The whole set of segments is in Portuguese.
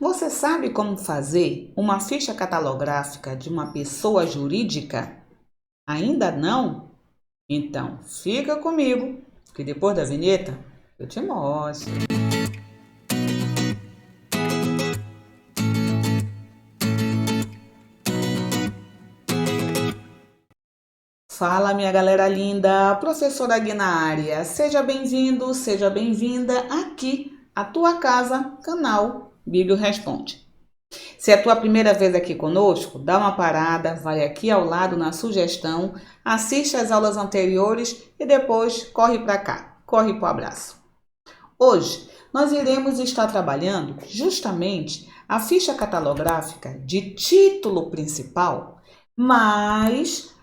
Você sabe como fazer uma ficha catalográfica de uma pessoa jurídica? Ainda não? Então, fica comigo, que depois da vinheta eu te mostro. Fala, minha galera linda, professora Gui na área. Seja bem-vindo, seja bem-vinda aqui à tua casa, canal Bíblio Responde. Se é a tua primeira vez aqui conosco, dá uma parada, vai aqui ao lado na sugestão, assiste às aulas anteriores e depois corre para cá, corre para o abraço. Hoje nós iremos estar trabalhando justamente a ficha catalográfica de título principal, mas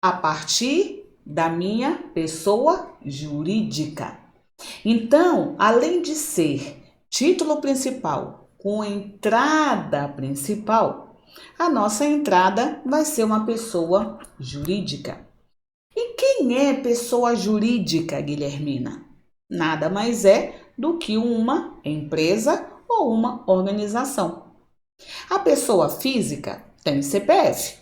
a partir da minha pessoa jurídica. Então, além de ser título principal com entrada principal, a nossa entrada vai ser uma pessoa jurídica. E quem é pessoa jurídica, Guilhermina? Nada mais é do que uma empresa ou uma organização. A pessoa física tem CPF,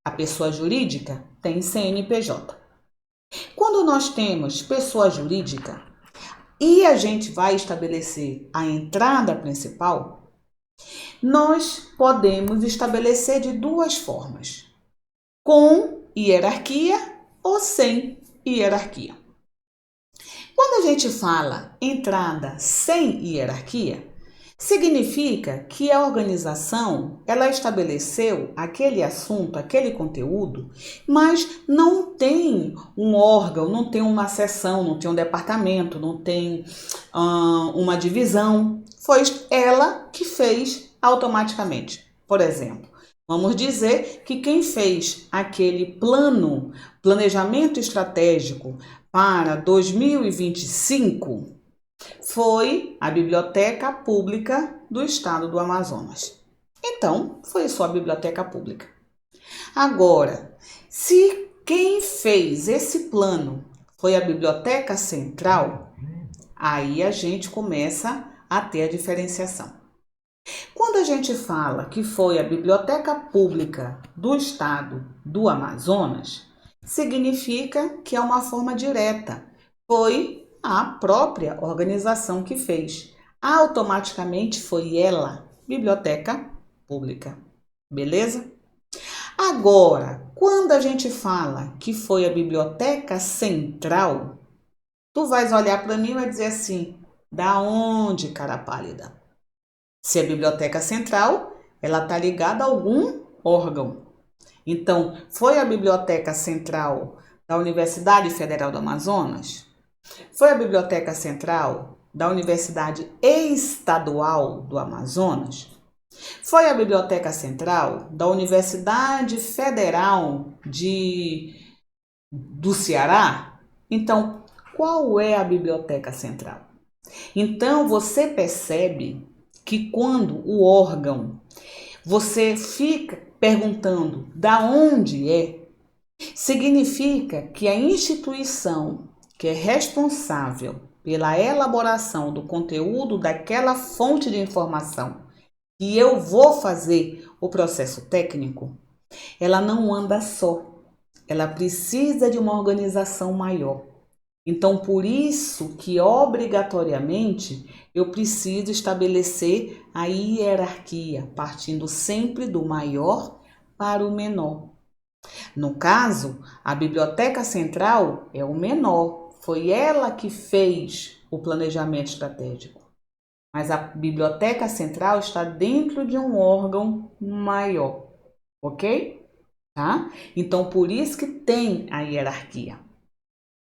a pessoa jurídica tem CNPJ. Quando nós temos pessoa jurídica e a gente vai estabelecer a entrada principal, nós podemos estabelecer de duas formas: com hierarquia ou sem hierarquia. Quando a gente fala entrada sem hierarquia, significa que a organização ela estabeleceu aquele assunto, aquele conteúdo, mas não tem um órgão, não tem uma seção, não tem um departamento, não tem uma divisão. Foi ela que fez automaticamente. Por exemplo, vamos dizer que quem fez aquele planejamento estratégico para 2025 foi a Biblioteca Pública do Estado do Amazonas. Então, foi só a Biblioteca Pública. Agora, se quem fez esse plano foi a Biblioteca Central, aí a gente começa a ter a diferenciação. Quando a gente fala que foi a Biblioteca Pública do Estado do Amazonas, significa que é uma forma direta. Foi a própria organização que fez. Automaticamente foi ela, Biblioteca Pública. Beleza? Agora, quando a gente fala que foi a Biblioteca Central, tu vais olhar para mim e vai dizer assim: da onde, cara pálida? Se a Biblioteca Central, ela está ligada a algum órgão. Então, foi a Biblioteca Central da Universidade Federal do Amazonas? Foi a Biblioteca Central da Universidade Estadual do Amazonas? Foi a Biblioteca Central da Universidade Federal do Ceará? Então, qual é a Biblioteca Central? Então, você percebe que quando o órgão, você fica perguntando da onde é, significa que a instituição que é responsável pela elaboração do conteúdo daquela fonte de informação e eu vou fazer o processo técnico, ela não anda só, ela precisa de uma organização maior. Então, por isso que obrigatoriamente eu preciso estabelecer a hierarquia, partindo sempre do maior para o menor. No caso, a Biblioteca Central é o menor, foi ela que fez o planejamento estratégico. Mas a Biblioteca Central está dentro de um órgão maior, ok? Tá? Então, por isso que tem a hierarquia.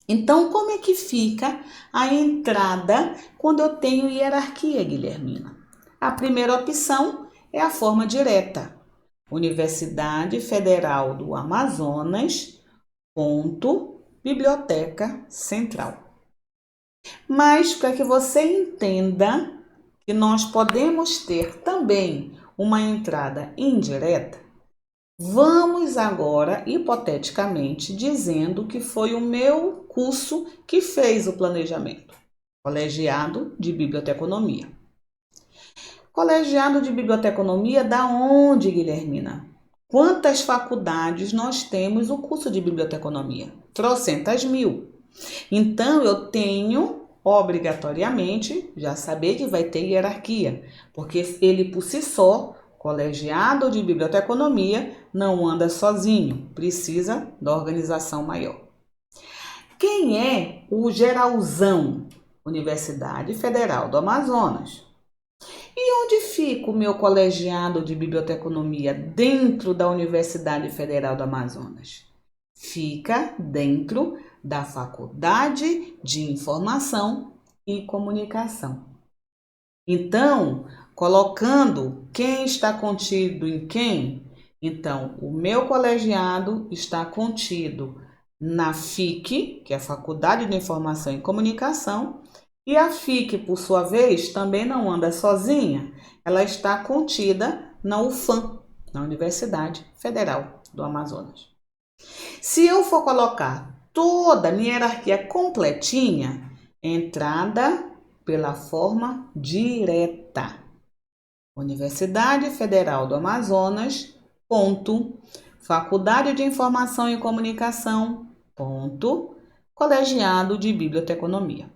Então, como é que fica a entrada quando eu tenho hierarquia, Guilhermina? A primeira opção é a forma direta. Universidade Federal do Amazonas, Biblioteca Central. Mas, para que você entenda que nós podemos ter também uma entrada indireta, vamos agora, hipoteticamente, dizendo que foi o meu curso que fez o planejamento, colegiado de biblioteconomia. Colegiado de biblioteconomia da onde, Guilhermina? Quantas faculdades nós temos o curso de biblioteconomia? Trocentas mil. Então, eu tenho, obrigatoriamente, já saber que vai ter hierarquia, porque ele por si só, colegiado de biblioteconomia, não anda sozinho, precisa da organização maior. Quem é o geralzão? Universidade Federal do Amazonas. E onde fica o meu colegiado de biblioteconomia dentro da Universidade Federal do Amazonas? Fica dentro da Faculdade de Informação e Comunicação. Então, colocando quem está contido em quem, então o meu colegiado está contido na FIC, que é a Faculdade de Informação e Comunicação, e a FIC, por sua vez, também não anda sozinha, ela está contida na UFAM, na Universidade Federal do Amazonas. Se eu for colocar toda a minha hierarquia completinha, entrada pela forma direta. Universidade Federal do Amazonas, ponto, Faculdade de Informação e Comunicação, ponto, Colegiado de Biblioteconomia.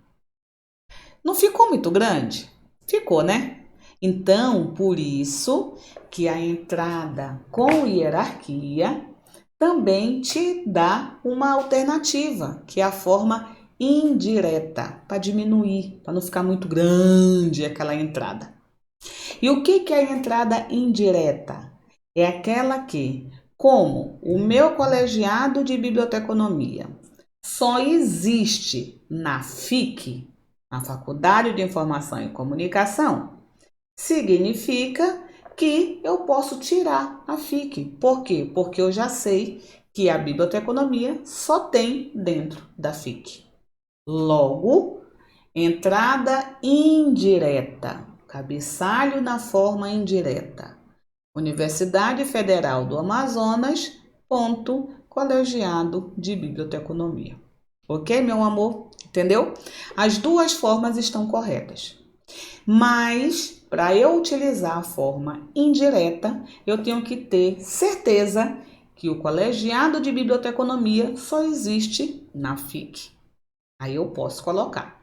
Não ficou muito grande? Ficou, né? Então, por isso que a entrada com hierarquia também te dá uma alternativa, que é a forma indireta, para diminuir, para não ficar muito grande aquela entrada. E o que é a entrada indireta? É aquela que, como o meu colegiado de biblioteconomia só existe na FIC, na Faculdade de Informação e Comunicação, significa que eu posso tirar a FIC. Por quê? Porque eu já sei que a biblioteconomia só tem dentro da FIC. Logo, entrada indireta, cabeçalho na forma indireta. Universidade Federal do Amazonas, ponto, Colegiado de Biblioteconomia. Ok, meu amor? Entendeu? As duas formas estão corretas. Mas, para eu utilizar a forma indireta, eu tenho que ter certeza que o colegiado de biblioteconomia só existe na FIC. Aí eu posso colocar.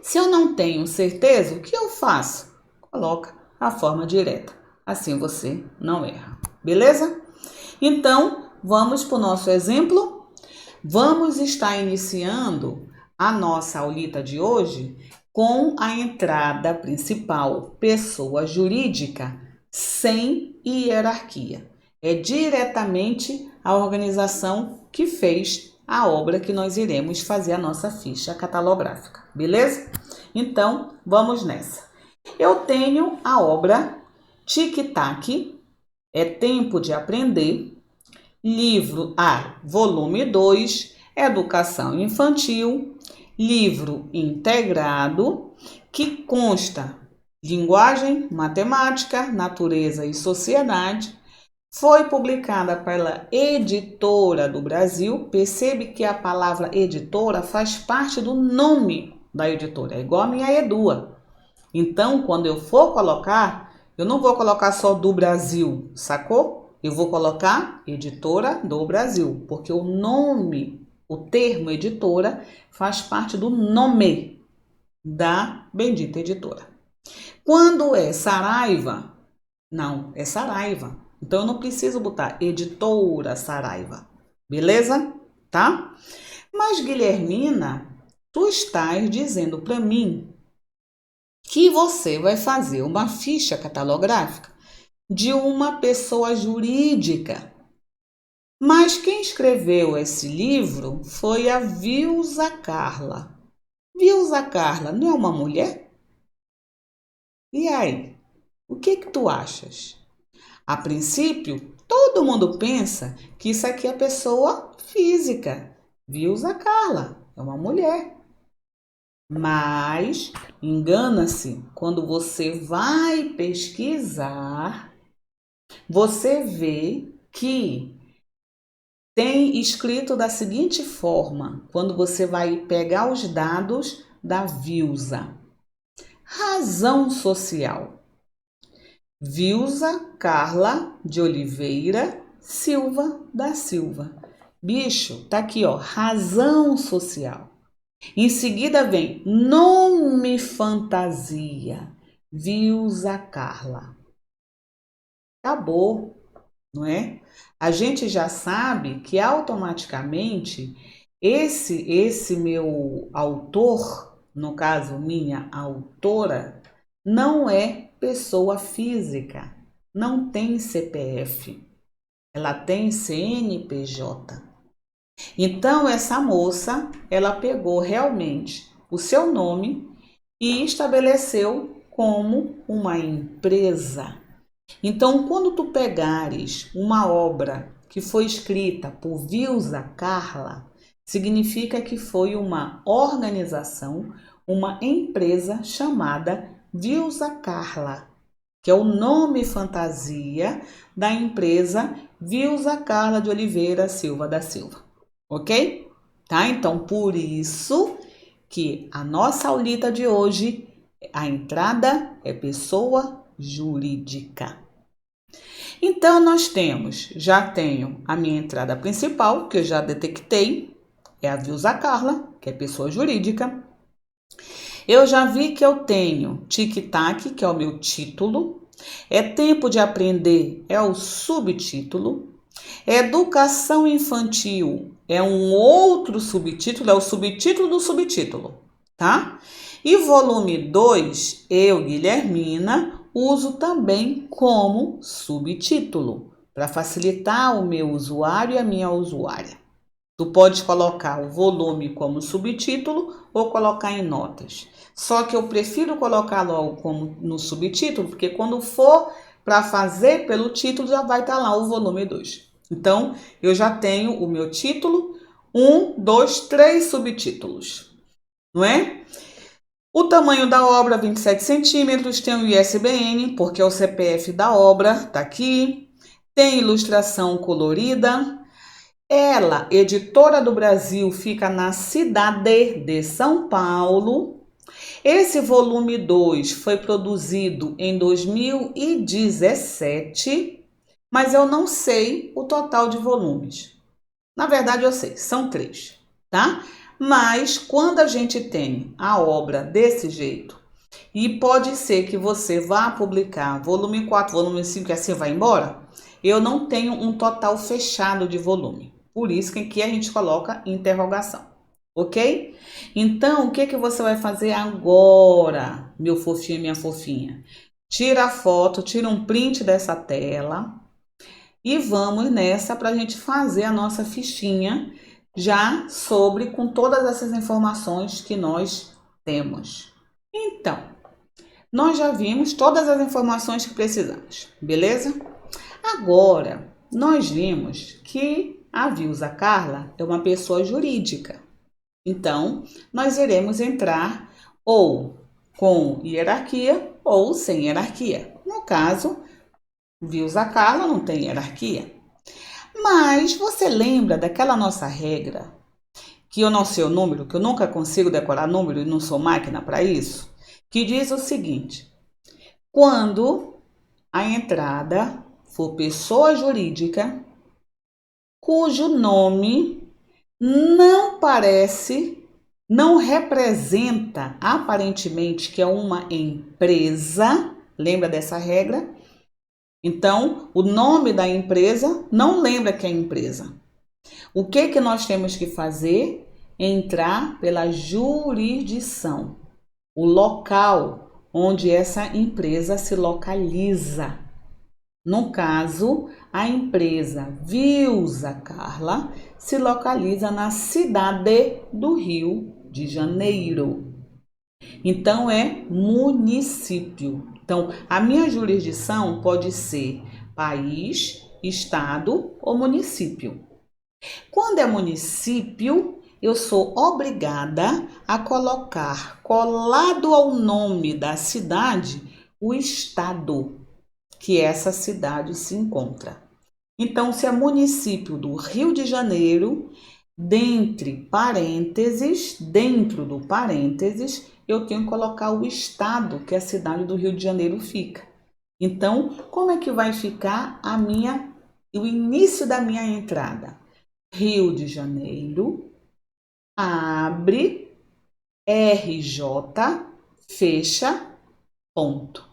Se eu não tenho certeza, o que eu faço? Coloca a forma direta. Assim você não erra. Beleza? Então, vamos para o nosso exemplo. Vamos estar iniciando a nossa aulita de hoje com a entrada principal, pessoa jurídica, sem hierarquia. É diretamente a organização que fez a obra que nós iremos fazer a nossa ficha catalográfica, beleza? Então, vamos nessa. Eu tenho a obra Tic Tac, é Tempo de Aprender, livro A, volume 2, Educação Infantil, livro integrado, que consta linguagem, matemática, natureza e sociedade. Foi publicada pela Editora do Brasil. Percebe que a palavra editora faz parte do nome da editora, é igual a minha Edua. Então, quando eu for colocar, eu não vou colocar só do Brasil, sacou? Eu vou colocar Editora do Brasil, porque o nome, o termo editora, faz parte do nome da bendita editora. Quando é Saraiva, não, é Saraiva. Então, eu não preciso botar Editora Saraiva, beleza? Tá? Mas, Guilhermina, tu estás dizendo para mim que você vai fazer uma ficha catalográfica de uma pessoa jurídica. Mas quem escreveu esse livro foi a Vilza Carla. Vilza Carla não é uma mulher? E aí, o que tu achas? A princípio, todo mundo pensa que isso aqui é pessoa física. Vilza Carla é uma mulher. Mas engana-se quando você vai pesquisar, você vê que tem escrito da seguinte forma, quando você vai pegar os dados da Vilza. Razão social. Vilza Carla de Oliveira Silva da Silva. Bicho, tá aqui, ó, razão social. Em seguida vem nome fantasia, Vilza Carla. Acabou, não é? A gente já sabe que automaticamente esse meu autor, no caso minha autora, não é pessoa física, não tem CPF, ela tem CNPJ. Então essa moça, ela pegou realmente o seu nome e estabeleceu como uma empresa. Então, quando tu pegares uma obra que foi escrita por Vilza Carla, significa que foi uma organização, uma empresa chamada Vilza Carla, que é o nome fantasia da empresa Vilza Carla de Oliveira Silva da Silva. Ok? Tá? Então, por isso que a nossa aulita de hoje, a entrada é pessoa jurídica. Então, nós temos, já tenho a minha entrada principal, que eu já detectei, é a Vilza Carla, que é pessoa jurídica. Eu já vi que eu tenho tic-tac, que é o meu título. É tempo de aprender, é o subtítulo. Educação infantil é um outro subtítulo, é o subtítulo do subtítulo, tá? E volume 2, eu, Guilhermina, uso também como subtítulo, para facilitar o meu usuário e a minha usuária. Tu pode colocar o volume como subtítulo ou colocar em notas. Só que eu prefiro colocar logo como no subtítulo, porque quando for para fazer pelo título já vai estar lá o volume 2. Então, eu já tenho o meu título, 1, 2, 3 subtítulos, não é? O tamanho da obra, 27 centímetros, tem o ISBN, porque é o CPF da obra, tá aqui. Tem ilustração colorida. Ela, editora do Brasil, fica na cidade de São Paulo. Esse volume 2 foi produzido em 2017, mas eu não sei o total de volumes. Na verdade, eu sei, são 3, tá? Mas quando a gente tem a obra desse jeito, e pode ser que você vá publicar volume 4, volume 5 e assim vai embora, eu não tenho um total fechado de volume. Por isso que aqui a gente coloca interrogação, ok? Então, o que você vai fazer agora, meu fofinho e minha fofinha? Tira a foto, tira um print dessa tela e vamos nessa para a gente fazer a nossa fichinha já sobre com todas essas informações que nós temos. Então, nós já vimos todas as informações que precisamos, beleza? Agora, nós vimos que a Vilza Carla é uma pessoa jurídica. Então, nós iremos entrar ou com hierarquia ou sem hierarquia. No caso, Vilza Carla não tem hierarquia. Mas você lembra daquela nossa regra que eu não sei o número, que eu nunca consigo decorar número e não sou máquina para isso? Que diz o seguinte: quando a entrada for pessoa jurídica cujo nome não parece, não representa aparentemente que é uma empresa, lembra dessa regra? Então, o nome da empresa não lembra que é empresa. O que nós temos que fazer? Entrar pela jurisdição, o local onde essa empresa se localiza. No caso, a empresa Vilza Carla se localiza na cidade do Rio de Janeiro. Então, é município. Então, a minha jurisdição pode ser país, estado ou município. Quando é município, eu sou obrigada a colocar colado ao nome da cidade o estado que essa cidade se encontra. Então, se é município do Rio de Janeiro, dentro do parênteses, eu tenho que colocar o estado que a cidade do Rio de Janeiro fica. Então, como é que vai ficar o início da minha entrada? Rio de Janeiro, abre, RJ, fecha, ponto.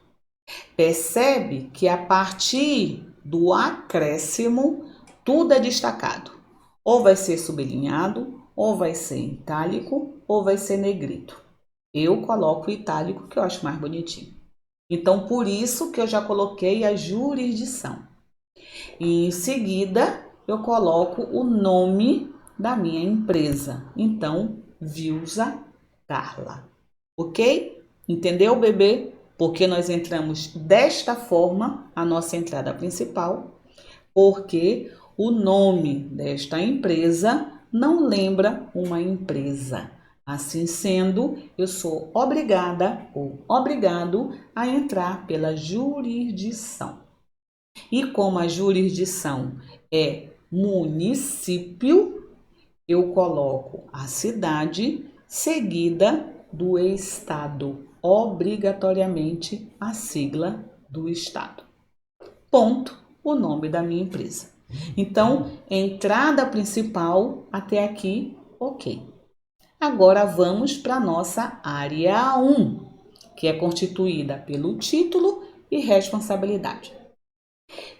Percebe que a partir do acréscimo, tudo é destacado. Ou vai ser sublinhado, ou vai ser itálico, ou vai ser negrito. Eu coloco o itálico, que eu acho mais bonitinho. Então, por isso que eu já coloquei a jurisdição. E em seguida, eu coloco o nome da minha empresa. Então, Vilza Carla. Ok? Entendeu, bebê? Porque nós entramos desta forma, a nossa entrada principal, porque o nome desta empresa não lembra uma empresa. Assim sendo, eu sou obrigada ou obrigado a entrar pela jurisdição. E como a jurisdição é município, eu coloco a cidade seguida do estado, obrigatoriamente a sigla do estado. Ponto, o nome da minha empresa. Então, entrada principal até aqui, ok. Agora vamos para a nossa área 1, que é constituída pelo título e responsabilidade.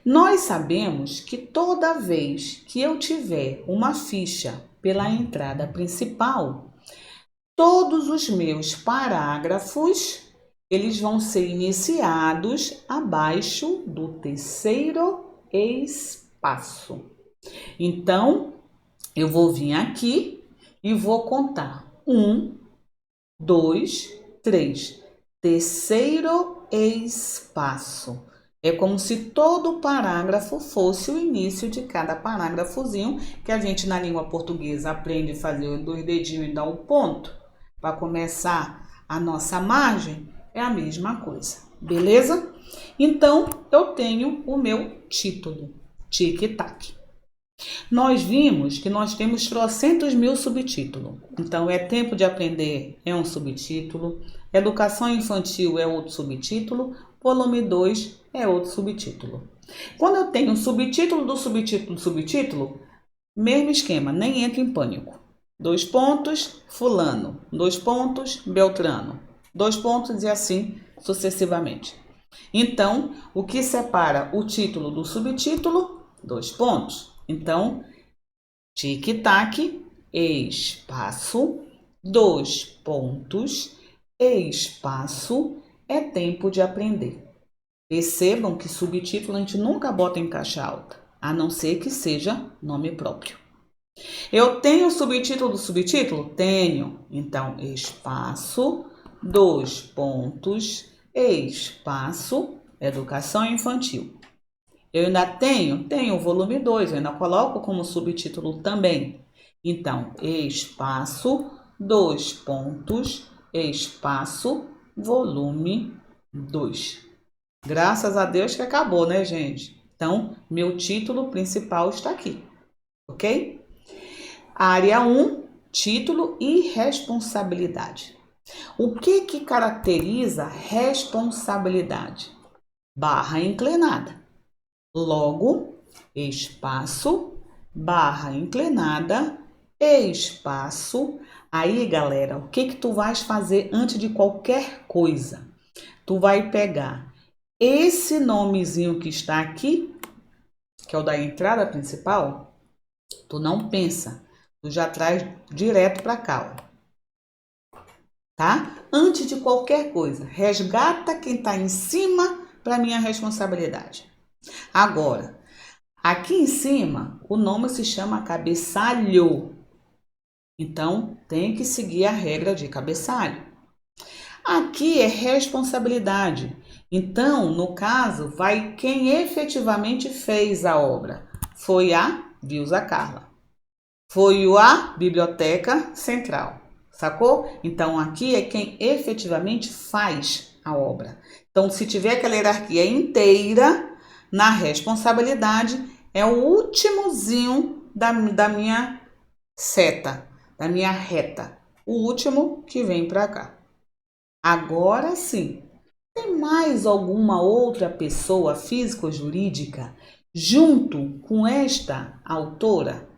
Nós sabemos que toda vez que eu tiver uma ficha pela entrada principal, todos os meus parágrafos, eles vão ser iniciados abaixo do terceiro espaço. Então, eu vou vir aqui e vou contar 1, 2, 3. Terceiro espaço. É como se todo parágrafo fosse o início de cada parágrafozinho, que a gente na língua portuguesa aprende a fazer os 2 dedinhos e dar um ponto para começar a nossa margem. É a mesma coisa, beleza? Então, eu tenho o meu título, tic-tac. Nós vimos que nós temos trocentos mil subtítulos. Então, é tempo de aprender é um subtítulo, educação infantil é outro subtítulo, volume 2 é outro subtítulo. Quando eu tenho um subtítulo do subtítulo do subtítulo, mesmo esquema, nem entra em pânico. 2 pontos, fulano, 2 pontos, Beltrano, 2 pontos e assim sucessivamente. Então, o que separa o título do subtítulo? 2 pontos. Então, tic-tac, espaço, 2 pontos, espaço, é tempo de aprender. Percebam que subtítulo a gente nunca bota em caixa alta, a não ser que seja nome próprio. Eu tenho o subtítulo do subtítulo? Tenho. Então, espaço, 2 pontos, espaço, educação infantil. Eu ainda tenho o volume 2, eu ainda coloco como subtítulo também. Então, espaço, 2 pontos, espaço, volume 2. Graças a Deus que acabou, né, gente? Então, meu título principal está aqui, ok? Área 1, título e responsabilidade. O que caracteriza responsabilidade? Barra inclinada. Logo, espaço, barra inclinada, espaço. Aí, galera, o que tu vais fazer antes de qualquer coisa? Tu vai pegar esse nomezinho que está aqui, que é o da entrada principal, tu não pensa, tu já traz direto para cá, ó. Tá? Antes de qualquer coisa, resgata quem está em cima para minha responsabilidade. Agora, aqui em cima, o nome se chama cabeçalho. Então, tem que seguir a regra de cabeçalho. Aqui é responsabilidade. Então, no caso, vai quem efetivamente fez a obra. Foi a Vilza Carla. Foi a Biblioteca Central. Sacou? Então, aqui é quem efetivamente faz a obra. Então, se tiver aquela hierarquia inteira, na responsabilidade, é o ultimozinho da minha seta, da minha reta. O último que vem para cá. Agora sim, Tem mais alguma outra pessoa física ou jurídica junto com esta autora?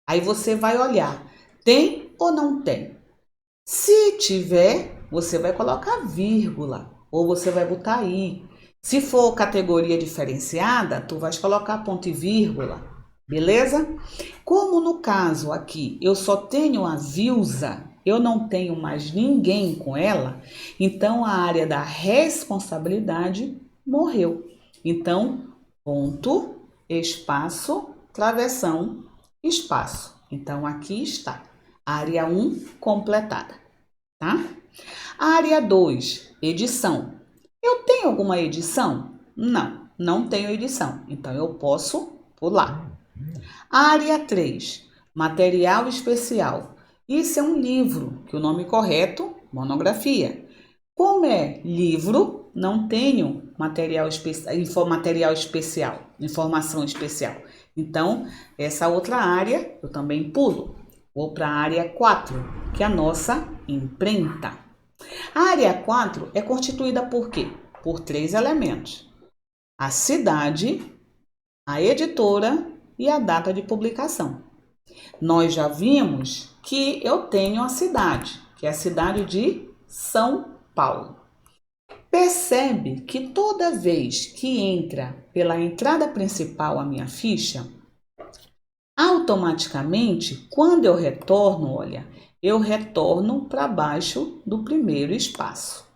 Aí você vai olhar, tem ou não tem? Se tiver, você vai colocar vírgula ou você vai botar i. Se for categoria diferenciada, tu vais colocar ponto e vírgula, beleza? Como no caso aqui eu só tenho a Vilsa, eu não tenho mais ninguém com ela, então a área da responsabilidade morreu. Então, ponto, espaço, travessão, espaço. Então aqui está, área 1 completada, tá? Área 2, edição. Eu tenho alguma edição? Não, não tenho edição, então eu posso pular. Área 3, material especial. Isso é um livro, que o nome correto, monografia. Como é livro, não tenho material especial, informação especial. Então, essa outra área eu também pulo. Vou para a área 4, que é a nossa imprenta. A área 4 é constituída por quê? Por 3 elementos: a cidade, a editora e a data de publicação. Nós já vimos que eu tenho a cidade, que é a cidade de São Paulo. Percebe que toda vez que entra pela entrada principal a minha ficha, automaticamente, quando eu retorno, olha, eu retorno para baixo do primeiro espaço,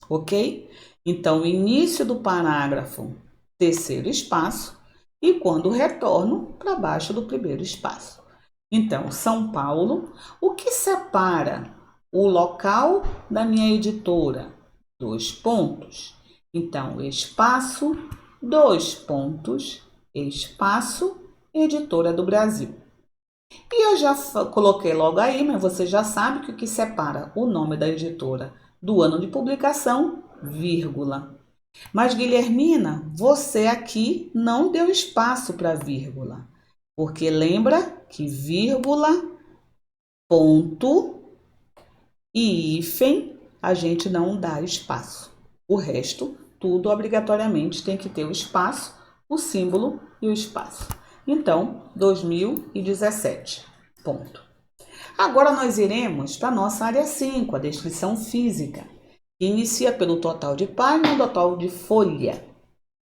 ok? Então, início do parágrafo, terceiro espaço, e quando retorno, para baixo do primeiro espaço. Então, São Paulo, o que separa o local da minha editora? 2 pontos. Então, espaço, 2 pontos, espaço, editora do Brasil. E eu já coloquei logo aí, mas você já sabe que o que separa o nome da editora do ano de publicação, vírgula. Mas, Guilhermina, você aqui não deu espaço para vírgula, porque lembra que vírgula, ponto e hífen a gente não dá espaço. O resto, tudo obrigatoriamente tem que ter o espaço, o símbolo e o espaço. Então, 2017, ponto. Agora nós iremos para a nossa área 5, a descrição física, que inicia pelo total de página e total de folha.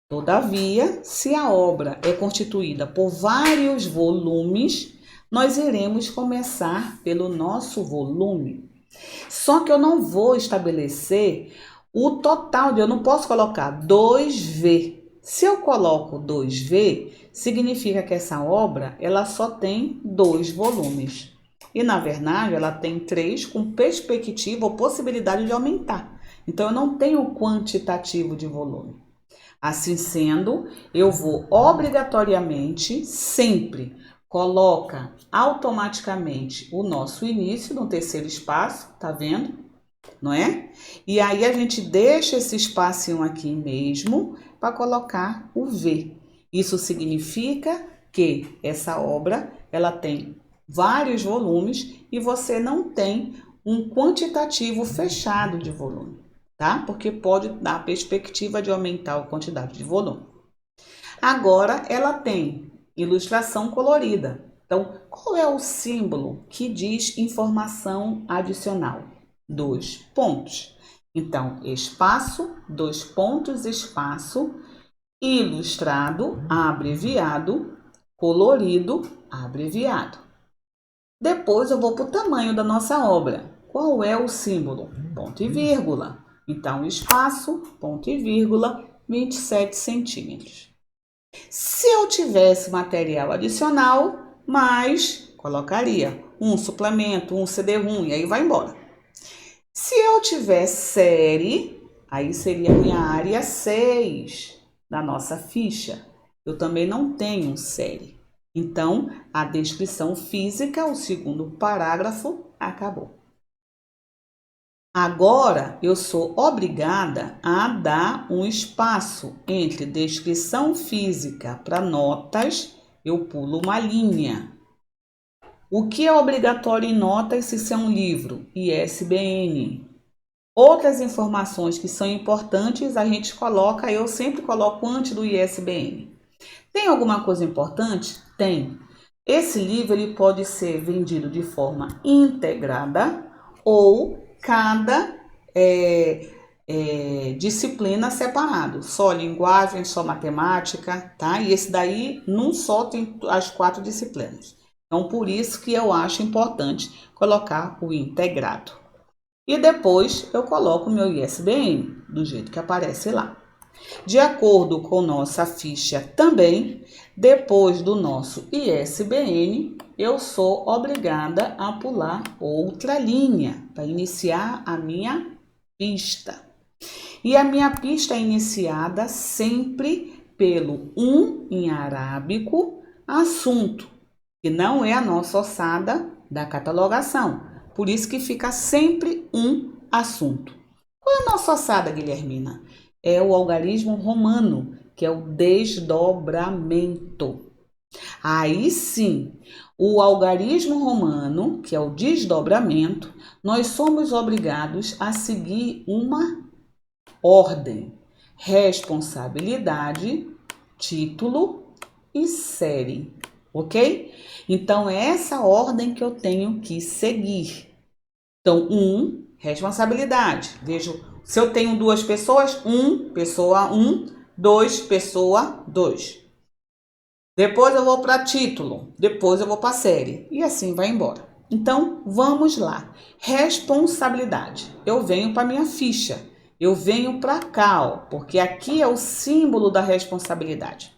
Todavia, se a obra é constituída por vários volumes, nós iremos começar pelo nosso volume. Só que eu não vou estabelecer o total, eu não posso colocar 2V. Se eu coloco 2V, significa que essa obra ela só tem 2 volumes. E, na verdade, ela tem 3 com perspectiva ou possibilidade de aumentar. Então, eu não tenho quantitativo de volume. Assim sendo, eu vou obrigatoriamente, sempre, coloca automaticamente o nosso início no terceiro espaço, tá vendo? Não é? E aí a gente deixa esse espacinho aqui mesmo para colocar o V. Isso significa que essa obra, ela tem vários volumes e você não tem um quantitativo fechado de volume, tá? Porque pode dar a perspectiva de aumentar a quantidade de volume. Agora, ela tem ilustração colorida. Então, qual é o símbolo que diz informação adicional? 2 pontos. Então, espaço, 2 pontos, espaço, ilustrado, abreviado, colorido, abreviado. Depois eu vou para o tamanho da nossa obra. Qual é o símbolo? Ponto e vírgula. Então, espaço, ponto e vírgula, 27 centímetros. Se eu tivesse material adicional, mais colocaria um suplemento, um CD-ROM e aí vai embora. Se eu tiver série, aí seria a minha área 6 da nossa ficha. Eu também não tenho série. Então, a descrição física, o segundo parágrafo, acabou. Agora, eu sou obrigada a dar um espaço entre descrição física para notas, eu pulo uma linha. O que é obrigatório em notas se isso é um livro? ISBN. Outras informações que são importantes a gente coloca, eu sempre coloco antes do ISBN. Tem alguma coisa importante? Tem. Esse livro ele pode ser vendido de forma integrada ou cada disciplina separado. Só linguagem, só matemática, tá? E esse daí, num só, tem as 4 disciplinas. Então, por isso que eu acho importante colocar o integrado. E depois eu coloco o meu ISBN, do jeito que aparece lá. De acordo com nossa ficha também, depois do nosso ISBN, eu sou obrigada a pular outra linha para iniciar a minha pista. E a minha pista é iniciada sempre pelo em arábico assunto, que não é a nossa ossada da catalogação. Por isso que fica sempre um assunto. Qual é a nossa ossada, Guilhermina? É o algarismo romano, que é o desdobramento. Aí sim, o algarismo romano, que é o desdobramento, nós somos obrigados a seguir uma ordem: responsabilidade, título e série, ok? Então, é essa ordem que eu tenho que seguir. Então, responsabilidade. Vejo, se eu tenho 2 pessoas, pessoa 1, 2, pessoa 2. Depois eu vou para título, depois eu vou para série e assim vai embora. Então, vamos lá. Responsabilidade. Eu venho para minha ficha. Eu venho para cá, ó, porque aqui é o símbolo da responsabilidade.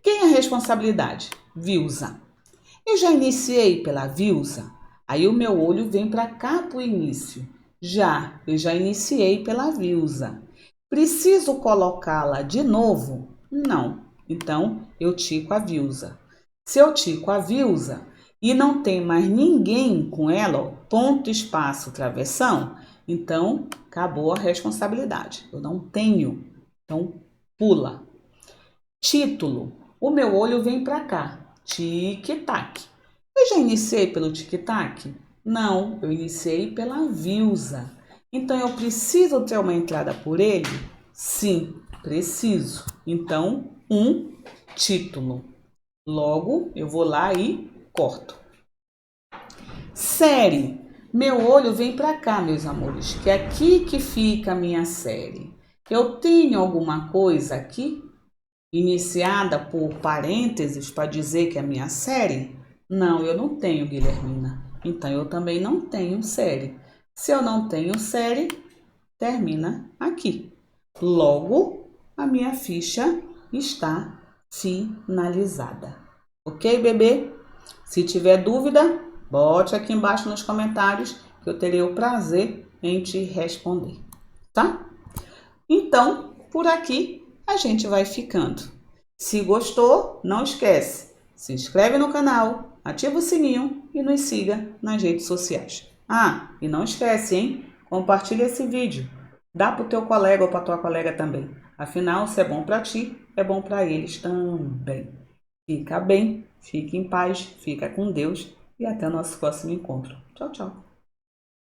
Quem é a responsabilidade? Vilsa. Eu já iniciei pela Vilsa. Aí o meu olho vem para cá para o início. Eu já iniciei pela Vilsa. Preciso colocá-la de novo? Não. Então, eu tico a Vilsa. Se eu tico a Vilsa e não tem mais ninguém com ela, ó, ponto, espaço, travessão, então acabou a responsabilidade. Eu não tenho. Então, pula. Título. O meu olho vem para cá. Tic-tac. Eu já iniciei pelo tic-tac? Não, eu iniciei pela Vilsa. Então, eu preciso ter uma entrada por ele? Sim, preciso. Então, título. Logo, eu vou lá e corto. Série. Meu olho vem para cá, meus amores, que é aqui que fica a minha série. Eu tenho alguma coisa aqui iniciada por parênteses para dizer que é a minha série? Não, eu não tenho, Guilhermina. Então, eu também não tenho série. Se eu não tenho série, termina aqui. Logo, a minha ficha está finalizada. Ok, bebê? Se tiver dúvida, bote aqui embaixo nos comentários que eu terei o prazer em te responder, tá? Então, por aqui a gente vai ficando. Se gostou, não esquece, se inscreve no canal, ativa o sininho e nos siga nas redes sociais. Ah, e não esquece, hein? Compartilha esse vídeo. Dá para o teu colega ou para tua colega também. Afinal, se é bom para ti, é bom para eles também. Fica bem, fique em paz, fica com Deus e até o nosso próximo encontro. Tchau, tchau.